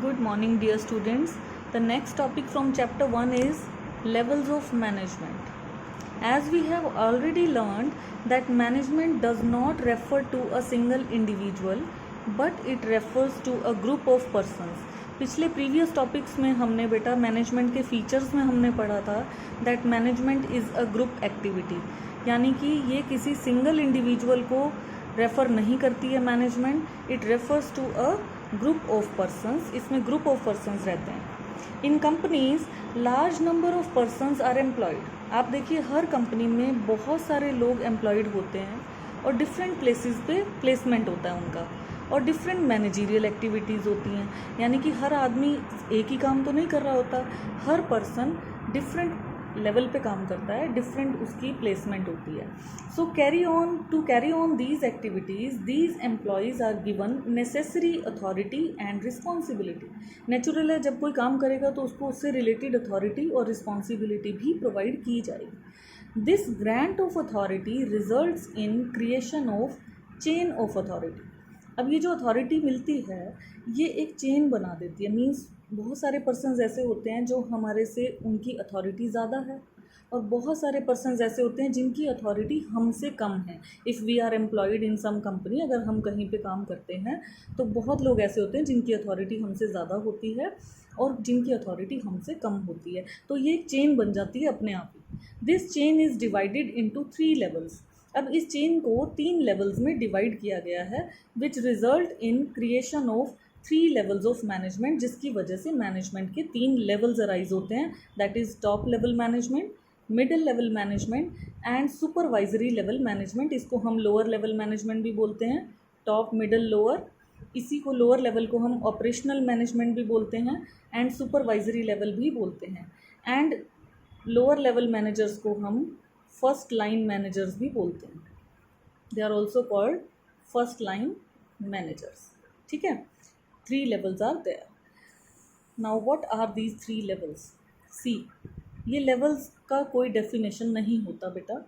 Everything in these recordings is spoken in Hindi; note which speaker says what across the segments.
Speaker 1: Good morning, dear students. The next topic from chapter 1 is levels of management. As we have already learned that management does not refer to a single individual but it refers to a group of persons. पिछले प्रीवियस टॉपिक्स में हमने बेटा मैनेजमेंट के फीचर्स में हमने पढ़ा था that management is a group activity, यानी कि ये किसी सिंगल इंडिविजुअल को रेफ़र नहीं करती है management, it refers to a group of persons. इसमें ग्रुप ऑफ पर्सन्स रहते हैं. In companies large number of persons are employed. आप देखिए हर कंपनी में बहुत सारे लोग एम्प्लॉयड होते हैं और डिफरेंट प्लेसेस पे प्लेसमेंट होता है उनका, और डिफरेंट मैनेजरियल एक्टिविटीज़ होती हैं, यानी कि हर आदमी एक ही काम तो नहीं कर रहा होता, हर पर्सन डिफरेंट लेवल पे काम करता है, डिफरेंट उसकी प्लेसमेंट होती है. So carry on these activities these employees are given necessary authority and responsibility. Natural है, जब कोई काम करेगा तो उसको उससे रिलेटेड अथॉरिटी और रिस्पॉन्सिबिलिटी भी प्रोवाइड की जाएगी. This grant of authority results in creation of chain of authority. अब ये जो अथॉरिटी मिलती है ये एक चेन बना देती है. मीन्स बहुत सारे पर्सन्स ऐसे होते हैं जो हमारे से उनकी अथॉरिटी ज़्यादा है, और बहुत सारे पर्सन्स ऐसे होते हैं जिनकी अथॉरिटी हमसे कम है. If we are employed in some company, अगर हम कहीं पे काम करते हैं तो बहुत लोग ऐसे होते हैं जिनकी अथॉरिटी हमसे ज़्यादा होती है और जिनकी अथॉरिटी हमसे कम होती है. तो ये एक चेन बन जाती है अपने आप ही. This chain is divided into 3 levels. अब इस चेन को 3 लेवल्स में डिवाइड किया गया है, which result in creation of 3 levels of management, जिसकी वजह से मैनेजमेंट के 3 लेवल्स अराइज होते हैं. That is top level management, middle level management and supervisory level management. इसको हम लोअर लेवल मैनेजमेंट भी बोलते हैं, टॉप मिडिल लोअर. इसी को लोअर लेवल को हम ऑपरेशनल मैनेजमेंट भी बोलते हैं एंड सुपरवाइजरी लेवल भी बोलते हैं. एंड लोअर लेवल मैनेजर्स को हम फर्स्ट लाइन मैनेजर्स भी बोलते हैं. They are also called first line managers. ठीक है, 3 levels are there. Now what are these 3 levels? See, ये लेवल्स का कोई डेफिनेशन नहीं होता बेटा.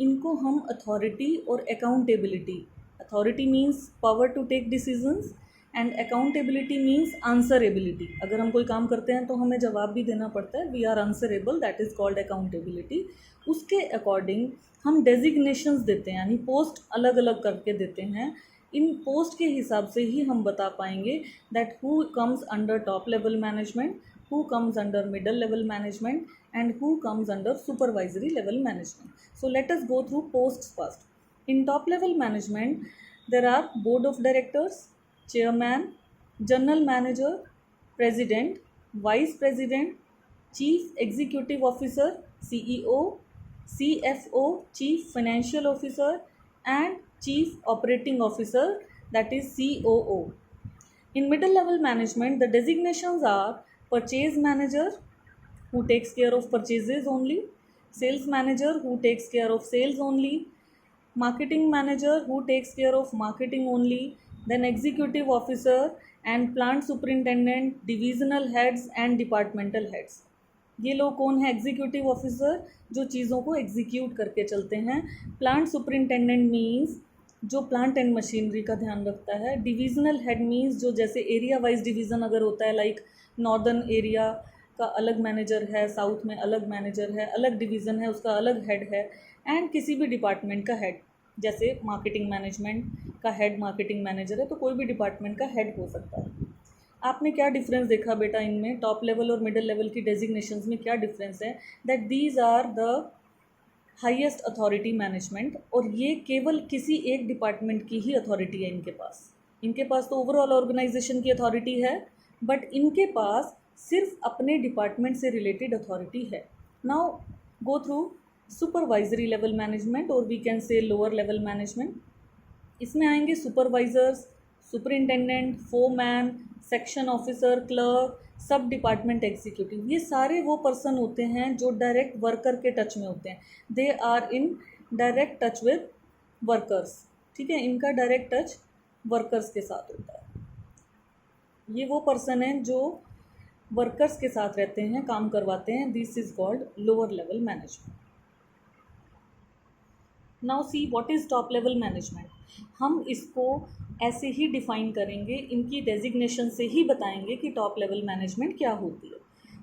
Speaker 1: इनको हम अथॉरिटी और accountability, authority means power to take decisions and accountability means answerability. अगर हम कोई काम करते हैं तो हमें जवाब भी देना पड़ता है, we are answerable, that is called accountability. उसके अकॉर्डिंग हम डेजिग्नेशंस देते हैं, यानी पोस्ट अलग अलग करके देते हैं. इन पोस्ट के हिसाब से ही हम बता पाएंगे that who comes under top level management, who comes under middle level management and who comes under supervisory level management. So let us go through posts first. In top level management there are board of directors, chairman, general manager, president, vice president, chief executive officer, CEO, CFO, chief financial officer and chief operating officer, that is COO. In middle level management the designations are purchase manager who takes care of purchases only, sales manager who takes care of sales only, marketing manager who takes care of marketing only, then executive officer and plant superintendent, divisional heads and departmental heads. ये लोग कौन है? एग्जीक्यूटिव ऑफिसर, जो चीज़ों को एग्जीक्यूट करके चलते हैं. प्लांट सुपरिंटेंडेंट मीन्स जो प्लांट एंड मशीनरी का ध्यान रखता है. डिविजनल हेड मीन्स जो जैसे एरिया वाइज डिवीज़न अगर होता है, लाइक नॉर्दर्न एरिया का अलग मैनेजर है, साउथ में अलग मैनेजर है, अलग डिवीज़न है, उसका अलग हेड है. एंड किसी भी डिपार्टमेंट का हेड, जैसे मार्केटिंग मैनेजमेंट का हेड मार्केटिंग मैनेजर है, तो कोई भी डिपार्टमेंट का हेड हो सकता है. आपने क्या डिफरेंस देखा बेटा इनमें, टॉप लेवल और मिडिल लेवल की डेजिग्नेशंस में क्या डिफरेंस है? That these are the highest authority management, और ये केवल किसी एक डिपार्टमेंट की ही अथॉरिटी है इनके पास. इनके पास तो ओवरऑल ऑर्गेनाइजेशन की अथॉरिटी है, बट इनके पास सिर्फ अपने डिपार्टमेंट से रिलेटेड अथॉरिटी है. Now go through supervisory level management, और we can say lower level management. इसमें आएंगे supervisors, superintendent, foreman, section officer, clerk, सब डिपार्टमेंट एग्जीक्यूटिव. ये सारे वो पर्सन होते हैं जो डायरेक्ट वर्कर के टच में होते हैं. They are in direct touch with workers. ठीक है, इनका डायरेक्ट टच वर्कर्स के साथ होता है. ये वो पर्सन हैं जो वर्कर्स के साथ रहते हैं, काम करवाते हैं. This is called lower level management. Now see what is top level management. हम इसको ऐसे ही डिफाइन करेंगे, इनकी डेजिग्नेशन से ही बताएंगे कि टॉप लेवल मैनेजमेंट क्या होती है.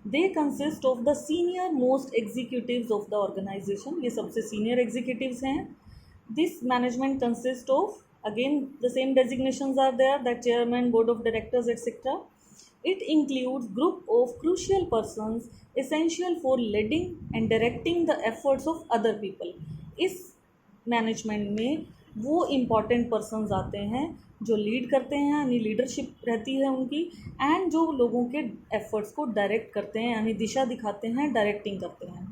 Speaker 1: They consist of the senior most executives of the organization. ये सबसे सीनियर एग्जीक्यूटिव्स हैं. This management consist of, again the same designations are there, that chairman, board of directors, etc. It includes group of crucial persons essential for leading and directing the efforts of other people. इस मैनेजमेंट में वो इम्पॉर्टेंट पर्सन्स आते हैं जो लीड करते हैं, यानी लीडरशिप रहती है उनकी, एंड जो लोगों के एफर्ट्स को डायरेक्ट करते हैं, यानी दिशा दिखाते हैं, डायरेक्टिंग करते हैं.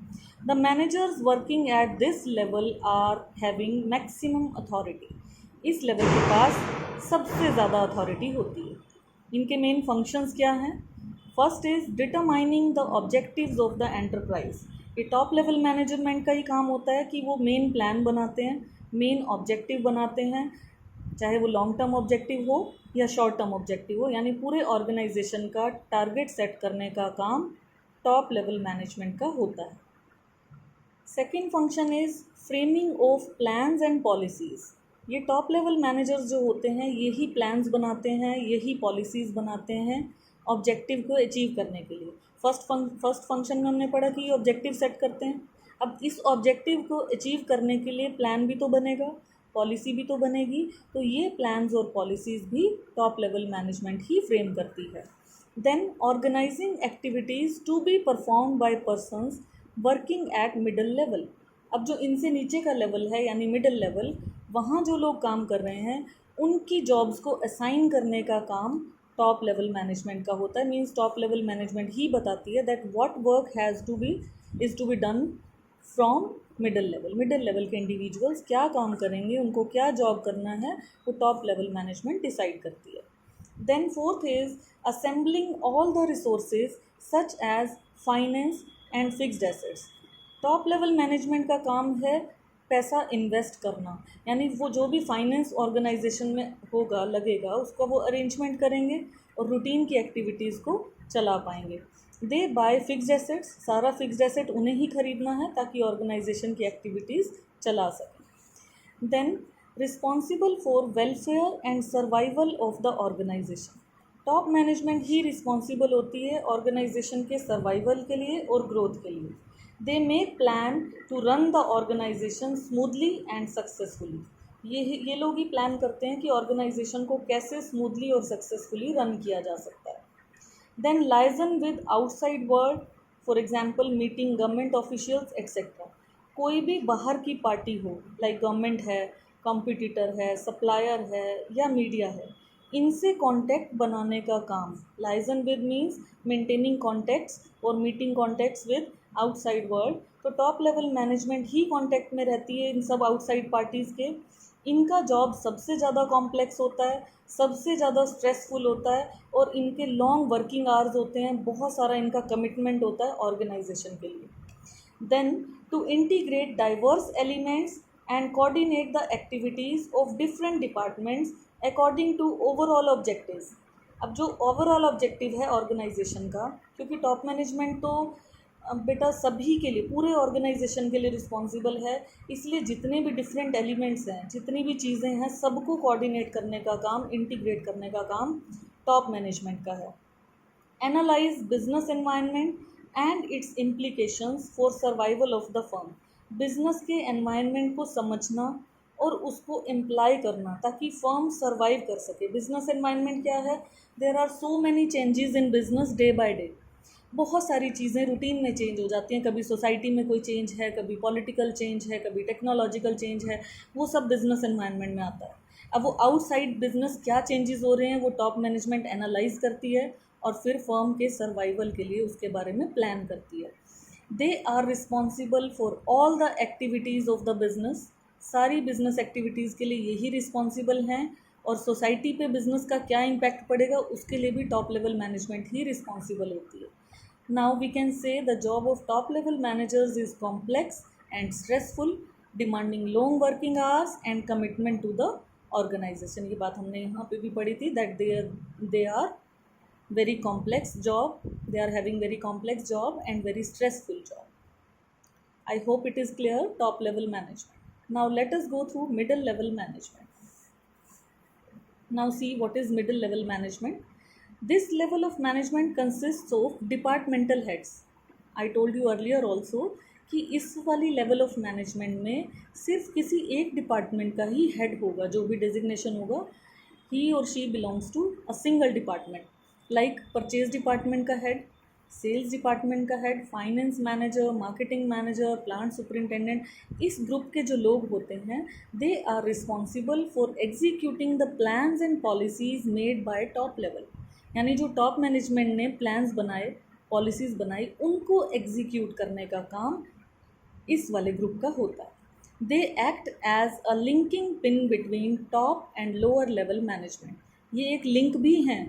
Speaker 1: The managers working at this level are having maximum authority. इस लेवल के पास सबसे ज़्यादा अथॉरिटी होती है. इनके मेन फंक्शंस क्या हैं? First is determining the objectives of the enterprise. ये टॉप लेवल मैनेजमेंट का ही काम होता है कि वो मेन प्लान बनाते हैं, मेन ऑब्जेक्टिव बनाते हैं, चाहे वो लॉन्ग टर्म ऑब्जेक्टिव हो या शॉर्ट टर्म ऑब्जेक्टिव हो, यानी पूरे ऑर्गेनाइजेशन का टारगेट सेट करने का काम टॉप लेवल मैनेजमेंट का होता है. Second function is framing of plans and policies. ये टॉप लेवल मैनेजर्स जो होते हैं यही प्लान्स बनाते हैं, यही पॉलिसीज़ बनाते हैं ऑब्जेक्टिव को अचीव करने के लिए. फर्स्ट फंक्शन में हमने पढ़ा कि ये ऑब्जेक्टिव सेट करते हैं. अब इस ऑब्जेक्टिव को अचीव करने के लिए प्लान भी तो बनेगा, पॉलिसी भी तो बनेगी, तो ये प्लान्स और पॉलिसीज़ भी टॉप लेवल मैनेजमेंट ही फ्रेम करती है. Then organizing activities to be perform by persons working at middle level. अब जो इनसे नीचे का लेवल है यानी मिडल लेवल, वहाँ जो लोग काम कर रहे हैं उनकी जॉब्स को असाइन करने का काम टॉप लेवल मैनेजमेंट का होता है. मीन्स टॉप लेवल मैनेजमेंट ही बताती है that what work has to be is to be done from middle level. Middle level के इंडिविजुअल्स क्या काम करेंगे, उनको क्या जॉब करना है, वो टॉप लेवल मैनेजमेंट डिसाइड करती है. Then fourth is assembling all the resources such as finance and fixed assets. Top level management का काम है पैसा इन्वेस्ट करना, यानी वो जो भी फाइनेंस ऑर्गेनाइजेशन में होगा लगेगा उसका वो अरेंजमेंट करेंगे और रूटीन की एक्टिविटीज़ को चला पाएंगे. दे बाय फिक्स्ड एसेट्स. सारा फिक्स्ड एसेट उन्हें ही खरीदना है ताकि ऑर्गेनाइजेशन की एक्टिविटीज़ चला सकें. Then responsible for welfare and survival of the organization. Top management ही रिस्पॉन्सिबल होती है ऑर्गेनाइजेशन के सर्वाइवल के लिए और ग्रोथ के लिए. They make plan to run the organization smoothly and successfully. ये लोग ही प्लान करते हैं कि ऑर्गेनाइजेशन को कैसे स्मूथली और सक्सेसफुली रन किया जा सकता है. Then liaison with outside world, for example meeting government officials etcetera. कोई भी बाहर की पार्टी हो, लाइक गवर्नमेंट है, कॉम्पिटिटर है, सप्लायर है या मीडिया है, इनसे कांटेक्ट बनाने का काम. Liaison with means maintaining contacts और meeting contacts with outside world. तो टॉप लेवल मैनेजमेंट ही कांटेक्ट में रहती है इन सब आउटसाइड पार्टीज़ के. इनका जॉब सबसे ज़्यादा कॉम्प्लेक्स होता है, सबसे ज़्यादा स्ट्रेसफुल होता है और इनके लॉन्ग वर्किंग आवर्स होते हैं, बहुत सारा इनका कमिटमेंट होता है ऑर्गेनाइजेशन के लिए. Then to integrate diverse elements and coordinate the activities of different departments according to overall objectives. अब जो ओवरऑल ऑब्जेक्टिव है ऑर्गेनाइजेशन का, क्योंकि टॉप मैनेजमेंट तो बेटा सभी के लिए, पूरे ऑर्गेनाइजेशन के लिए रिस्पॉन्सिबल है, इसलिए जितने भी डिफरेंट एलिमेंट्स हैं, जितनी भी चीज़ें हैं, सबको कोऑर्डिनेट करने का काम, इंटीग्रेट करने का काम टॉप मैनेजमेंट का है. Analyse business environment and it's implications for survival of the firm. Business के एनवायरनमेंट को समझना और उसको इम्प्लाई करना ताकि फर्म सर्वाइव कर सके. बिजनेस एनवायरनमेंट क्या है? There are so many changes in business day by day. बहुत सारी चीज़ें रूटीन में चेंज हो जाती हैं. कभी सोसाइटी में कोई चेंज है, कभी पॉलिटिकल चेंज है, कभी टेक्नोलॉजिकल चेंज है, वो सब बिजनेस एनवायरनमेंट में आता है. अब वो आउटसाइड बिजनेस क्या चेंजेस हो रहे हैं वो टॉप मैनेजमेंट एनालाइज करती है और फिर फर्म के सर्वाइवल के लिए उसके बारे में प्लान करती है. They are responsible for all the activities of the business. सारी बिजनेस एक्टिविटीज़ के लिए यही रिस्पॉन्सिबल हैं और सोसाइटी पे बिजनेस का क्या इम्पैक्ट पड़ेगा उसके लिए भी टॉप लेवल मैनेजमेंट ही रिस्पॉन्सिबल होती है. Now we can say the job of top level managers is complex and stressful, demanding long working hours and commitment to the organization. ये बात हमने यहाँ पे भी पढ़ी थी that they are very complex job, they are having very complex job and very stressful job. I hope it is clear. Top level management. Now let us go through middle level management. Now see what is middle level management. This level of management consists of departmental heads. I told you earlier also कि इस वाली लेवल ऑफ मैनेजमेंट में सिर्फ किसी एक डिपार्टमेंट का ही हेड होगा, जो भी डेजिग्नेशन होगा ही और she belongs to a single department, like purchase department का हेड, सेल्स डिपार्टमेंट का head, finance manager, marketing manager, plant superintendent. इस ग्रुप के जो लोग होते हैं they are responsible for executing the plans and policies made by top level. यानी जो टॉप मैनेजमेंट ने प्लान्स बनाए, पॉलिसीज़ बनाई, उनको एग्जीक्यूट करने का काम इस वाले ग्रुप का होता है। They act as a linking pin between top and lower level management. ये एक लिंक भी हैं।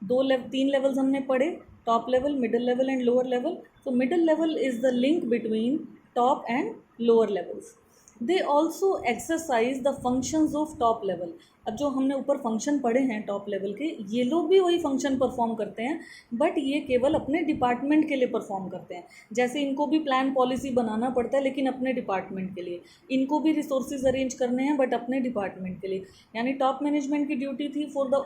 Speaker 1: तीन लेवल्स हमने पढ़े, top level, middle level and lower level. तो middle level is the link between top and lower levels. They also exercise the functions of top level. अब जो हमने ऊपर फंक्शन पढ़े हैं टॉप लेवल के, ये लोग भी वही फंक्शन परफॉर्म करते हैं, बट ये केवल अपने डिपार्टमेंट के लिए परफॉर्म करते हैं। जैसे इनको भी प्लान पॉलिसी बनाना पड़ता है लेकिन अपने डिपार्टमेंट के लिए, इनको भी रिसोर्सेज अरेंज करने हैं बट अपने डिपार्टमेंट के लिए। यानी टॉप मैनेजमेंट की ड्यूटी थी for the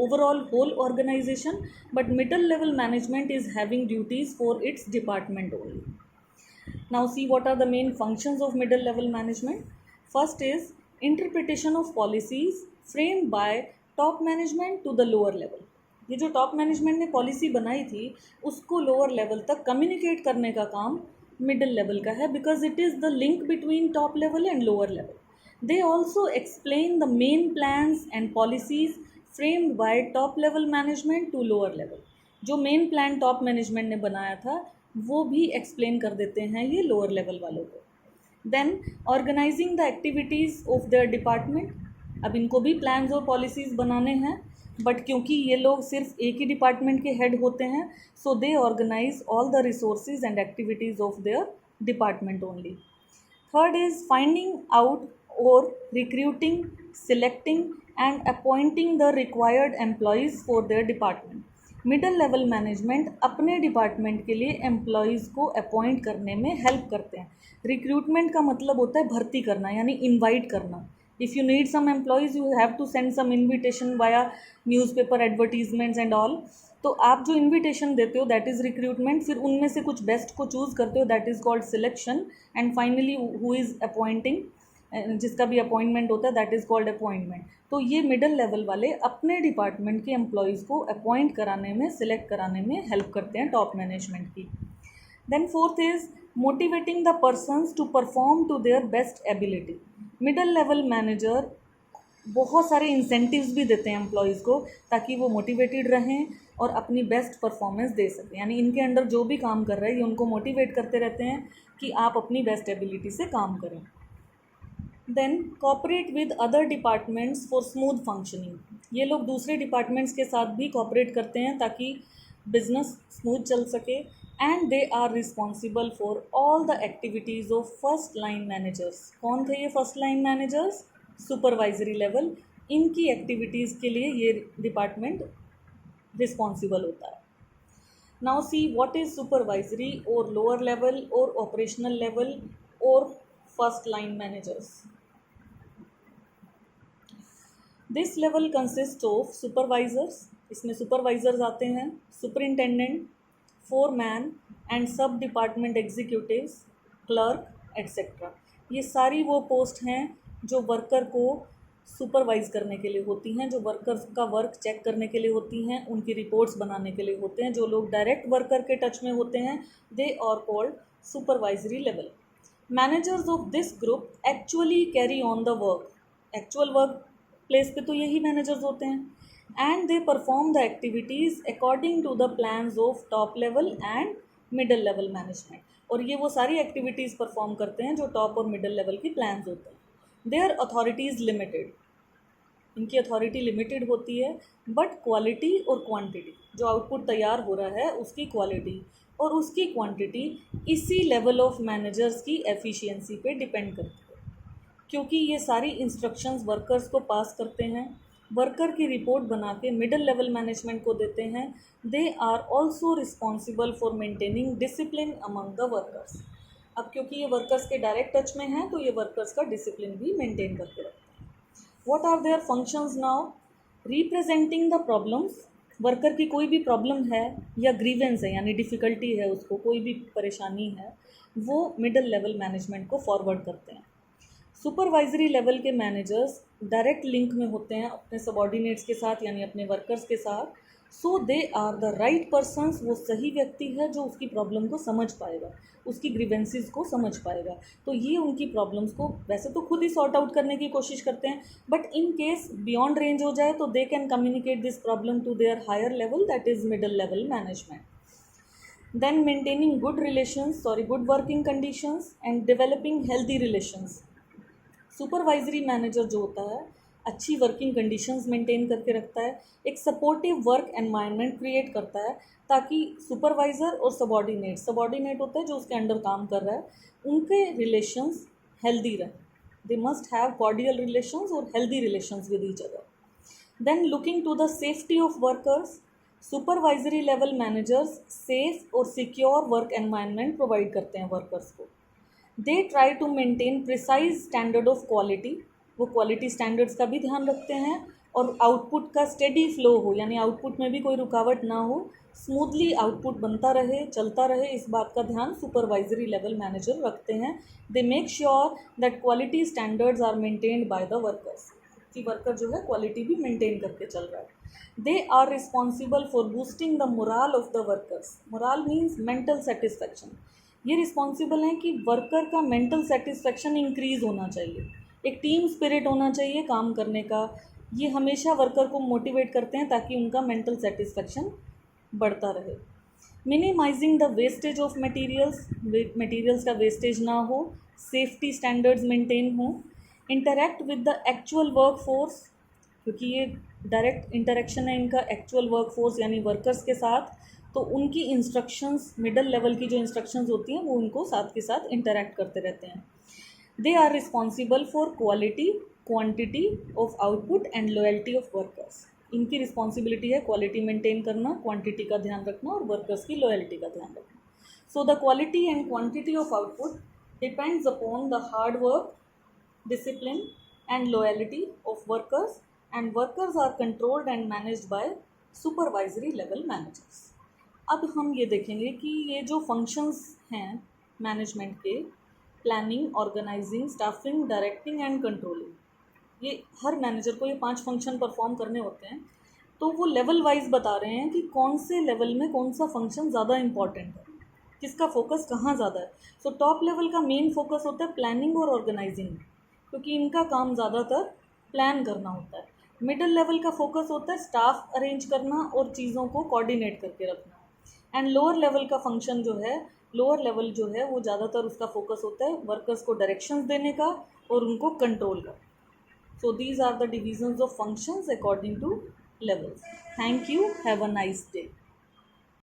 Speaker 1: overall whole organization, but middle level management is having duties for its department only. Now see what are the main functions of middle level management. First is interpretation of policies framed by top management to the lower level. ये जो टॉप मैनेजमेंट ने पॉलिसी बनाई थी उसको लोअर लेवल तक कम्युनिकेट करने का काम मिडिल लेवल का है, because it is the link between top level and lower level. They also explain the main plans and policies framed by top level management to lower level. जो मेन प्लान टॉप मैनेजमेंट ने बनाया था वो भी एक्सप्लेन कर देते हैं ये लोअर लेवल वालों को। Then organizing the activities of their department. अब इनको भी प्लान्स और पॉलिसीज़ बनाने हैं, बट क्योंकि ये लोग सिर्फ एक ही डिपार्टमेंट के हेड होते हैं, so they organise all the resources and activities of their department only. Third is finding out or recruiting, selecting and appointing the required employees for their department. Middle level management अपने डिपार्टमेंट के लिए एम्प्लॉयज़ को अपॉइंट करने में हेल्प करते हैं। रिक्रूटमेंट का मतलब होता है भर्ती करना, यानी इनवाइट करना। If you need some employees you have to send some invitation via newspaper advertisements and all. तो आप जो इन्विटेशन देते हो दैट इज़ रिक्रूटमेंट, फिर उनमें से कुछ बेस्ट को चूज़ करते हो that is called selection, and finally who is appointing, जिसका भी अपॉइंटमेंट होता है दैट इज़ कॉल्ड अपॉइंटमेंट। तो ये मिडिल लेवल वाले अपने डिपार्टमेंट के एम्प्लॉयज़ को अपॉइंट कराने में, सिलेक्ट कराने में हेल्प करते हैं टॉप मैनेजमेंट की। Then fourth is motivating the persons to perform to their best ability. Middle level manager बहुत सारे इंसेंटिव्स भी देते हैं एम्प्लॉयज़ को ताकि वो मोटिवेटेड रहें और अपनी बेस्ट परफॉर्मेंस दे सकें। यानी इनके अंडर जो भी काम कर रहा है ये उनको मोटिवेट करते रहते हैं कि आप अपनी बेस्ट एबिलिटी से काम करें। Then cooperate with other departments for smooth functioning. ये लोग दूसरे डिपार्टमेंट्स के साथ भी कॉपरेट करते हैं ताकि बिजनेस स्मूथ चल सके। And they are responsible for all the activities of first line managers. कौन थे ये first line managers? Supervisory level. इनकी एक्टिविटीज़ के लिए ये डिपार्टमेंट रिस्पॉन्सिबल होता है। Now see what is supervisory और लोअर लेवल और ऑपरेशनल लेवल और first line managers. This level consist of supervisors, इसमें सुपरवाइजर्स आते हैं, superintendent, foreman and sub department executives, clerk etcetera. ये सारी वो पोस्ट हैं जो वर्कर को सुपरवाइज करने के लिए होती हैं, जो वर्कर्स का वर्क चेक करने के लिए होती हैं, उनकी रिपोर्ट्स बनाने के लिए होते हैं। जो लोग डायरेक्ट वर्कर के टच में होते हैं they are called supervisory level. Managers of this group actually carry on the work. Actual work place पे तो यही मैनेजर्स होते हैं। And they perform the activities according to the plans of top level and middle level management. और ये वो सारी एक्टिविटीज़ परफॉर्म करते हैं जो टॉप और मिडिल लेवल की प्लान्स होते हैं। देयर अथॉरिटीज़ लिमिटेड, इनकी अथॉरिटी लिमिटेड होती है, बट क्वालिटी और क्वांटिटी, जो आउटपुट तैयार हो रहा है उसकी क्वालिटी और उसकी क्वांटिटी इसी लेवल ऑफ मैनेजर्स की एफिशिएंसी पे डिपेंड करती है। क्योंकि ये सारी इंस्ट्रक्शंस वर्कर्स को पास करते हैं, वर्कर की रिपोर्ट बना के मिडिल लेवल मैनेजमेंट को देते हैं। They are also responsible for maintaining discipline among the workers. अब क्योंकि ये वर्कर्स के डायरेक्ट टच में हैं तो ये वर्कर्स का डिसिप्लिन भी मेंटेन करके रखते हैं। What are their functions now? Representing the problems, worker की कोई भी प्रॉब्लम है या ग्रीवेंस है यानी डिफ़िकल्टी है, उसको कोई भी परेशानी है, वो मिडिल लेवल मैनेजमेंट को फॉरवर्ड करते हैं। सुपरवाइजरी लेवल के मैनेजर्स डायरेक्ट लिंक में होते हैं अपने सबॉर्डिनेट्स के साथ यानी अपने वर्कर्स के साथ, so they are the right persons, वो सही व्यक्ति है जो उसकी प्रॉब्लम को समझ पाएगा, उसकी ग्रीवेंसेस को समझ पाएगा। तो ये उनकी प्रॉब्लम्स को वैसे तो खुद ही सॉर्ट आउट करने की कोशिश करते हैं, but in case beyond range हो जाए तो they can communicate this problem to their higher level, that is middle level management. Then maintaining good working conditions and developing healthy relations. Supervisory manager जो होता है अच्छी वर्किंग कंडीशंस मेंटेन करके रखता है, एक सपोर्टिव वर्क एनवायरनमेंट क्रिएट करता है ताकि सुपरवाइज़र और सबॉर्डिनेट होता है जो उसके अंडर काम कर रहा है, उनके रिलेशंस हेल्दी रहे। They must have cordial relations और healthy relations with each other. Then looking to the safety of workers, supervisory level managers safe और सिक्योर वर्क एनवायरनमेंट प्रोवाइड करते हैं वर्कर्स को। They try to maintain precise standard of quality, वो क्वालिटी स्टैंडर्ड्स का भी ध्यान रखते हैं और आउटपुट का स्टेडी फ्लो हो यानी आउटपुट में भी कोई रुकावट ना हो, स्मूथली आउटपुट बनता रहे, चलता रहे, इस बात का ध्यान सुपरवाइजरी लेवल मैनेजर रखते हैं। They make sure that quality standards are maintained by the workers, कि वर्कर जो है क्वालिटी भी मेंटेन करके चल रहा है। They are responsible for boosting the morale of the workers, morale means mental satisfaction. ये रिस्पॉन्सिबल हैं कि वर्कर का मेंटल सेटिस्फैक्शन इंक्रीज़ होना चाहिए, एक टीम स्पिरिट होना चाहिए काम करने का, ये हमेशा वर्कर को मोटिवेट करते हैं ताकि उनका मेंटल सेटिस्फैक्शन बढ़ता रहे। Minimizing the wastage of materials का वेस्टेज ना हो, सेफ्टी स्टैंडर्ड्स मेंटेन हो। Interact with the actual work force, क्योंकि ये डायरेक्ट इंटरेक्शन है इनका एक्चुअल वर्क फोर्स यानी वर्कर्स के साथ, तो उनकी इंस्ट्रक्शंस मिडिल लेवल की जो इंस्ट्रक्शंस होती हैं वो उनको साथ के साथ इंटरेक्ट करते रहते हैं। They are responsible for quality quantity of output and loyalty of workers, इनकी रिस्पॉन्सिबिलिटी है क्वालिटी मेंटेन करना, क्वांटिटी का ध्यान रखना और वर्कर्स की लॉयल्टी का ध्यान रखना। So the quality and quantity of output depends upon the hard work, discipline and loyalty of workers, and workers are controlled and managed by supervisory level managers। अब हम ये देखेंगे कि ये जो फंक्शंस हैं मैनेजमेंट के, planning, organizing, staffing, directing and controlling, ये हर मैनेजर को ये 5 फंक्शन परफॉर्म करने होते हैं। तो वो लेवल वाइज बता रहे हैं कि कौन से लेवल में कौन सा फंक्शन ज़्यादा इम्पॉर्टेंट है, किसका फोकस कहाँ ज़्यादा है। सो टॉप लेवल का मेन फोकस होता है प्लानिंग और ऑर्गेनाइजिंग, क्योंकि इनका काम ज़्यादातर प्लान करना होता है। मिडिल लेवल का फोकस होता है स्टाफ अरेंज करना और चीज़ों को कोऑर्डिनेट करके रखना। एंड लोअर लेवल का फंक्शन जो है, लोअर लेवल जो है वो ज़्यादातर उसका फोकस होता है वर्कर्स को डायरेक्शंस देने का और उनको कंट्रोल का। So these are the divisions of functions according to levels. Thank you, have a nice day.